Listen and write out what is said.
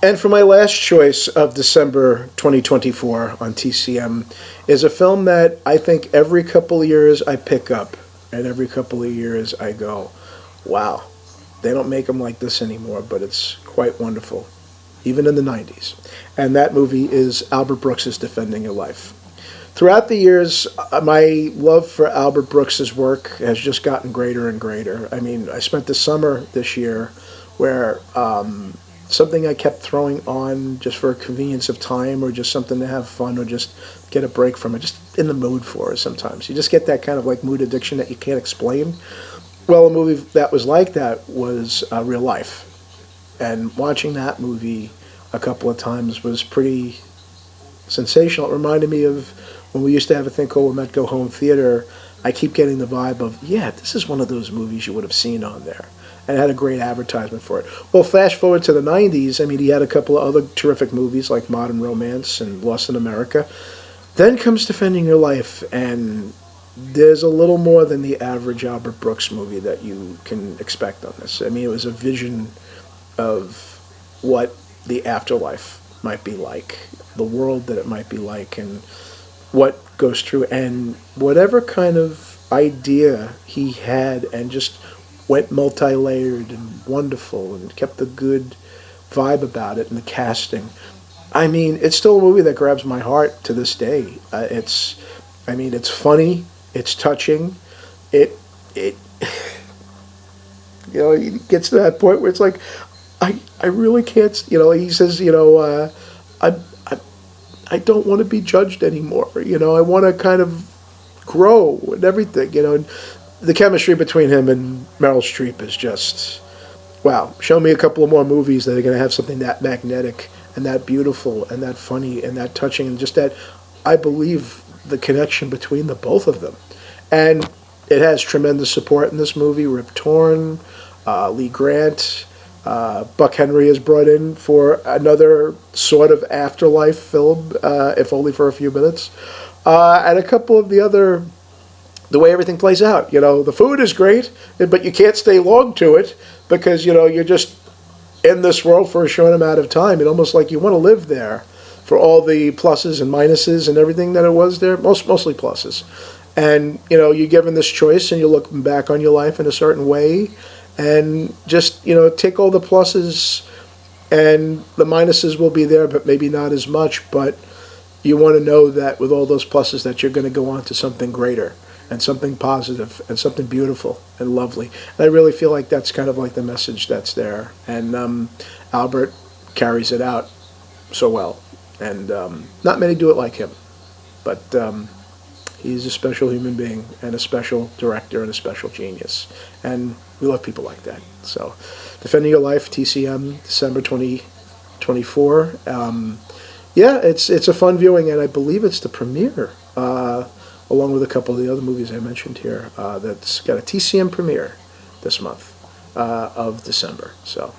And for my last choice of December 2024 on TCM is a film that I think every couple of years I pick up, and every couple of years I go, wow, they don't make them like this anymore, but it's quite wonderful, even in the 90s. And that movie is Albert Brooks's Defending Your Life. Throughout the years, my love for Albert Brooks's work has just gotten greater and greater. I mean, I spent the summer this year where something I kept throwing on just for a convenience of time or just something to have fun or just get a break from it, just in the mood for it sometimes. You just get that kind of like mood addiction that you can't explain. Well, a movie that was like that was Real Life. And watching that movie a couple of times was pretty sensational. It reminded me of when we used to have a thing called Metco Home Theater. I keep getting the vibe of, yeah, this is one of those movies you would have seen on there. And it had a great advertisement for it. Well, flash forward to the 90s, I mean, he had a couple of other terrific movies like Modern Romance and Lost in America. Then comes Defending Your Life, and there's a little more than the average Albert Brooks movie that you can expect on this. I mean, it was a vision of what the afterlife might be like, the world that it might be like, and what goes through, and whatever kind of idea he had, and just went multi-layered and wonderful and kept the good vibe about it and the casting. I mean, it's still a movie that grabs my heart to this day. It's funny, it's touching, it it gets to that point where it's like, I really can't, he says, I don't want to be judged anymore. I want to kind of grow and everything, and the chemistry between him and Meryl Streep is just, wow. Show me a couple of more movies that are going to have something that magnetic and that beautiful and that funny and that touching and just that, I believe, the connection between the both of them. And it has tremendous support in this movie. Rip Torn, Lee Grant, Buck Henry is brought in for another sort of afterlife film, if only for a few minutes. And a couple of the way everything plays out. The food is great, but you can't stay long to it because, you're just in this world for a short amount of time. It's almost like you want to live there for all the pluses and minuses and everything that it was there, mostly pluses. And, you're given this choice and you're looking back on your life in a certain way and just, take all the pluses and the minuses will be there, but maybe not as much. But you want to know that with all those pluses that you're going to go on to something greater and something positive and something beautiful and lovely. And I really feel like that's kind of like the message that's there. And Albert carries it out so well. And not many do it like him. But he's a special human being and a special director and a special genius. And we love people like that. So, Defending Your Life, TCM, December 2024. Yeah, it's a fun viewing, and I believe it's the premiere, along with a couple of the other movies I mentioned here, that's got a TCM premiere this month of December. So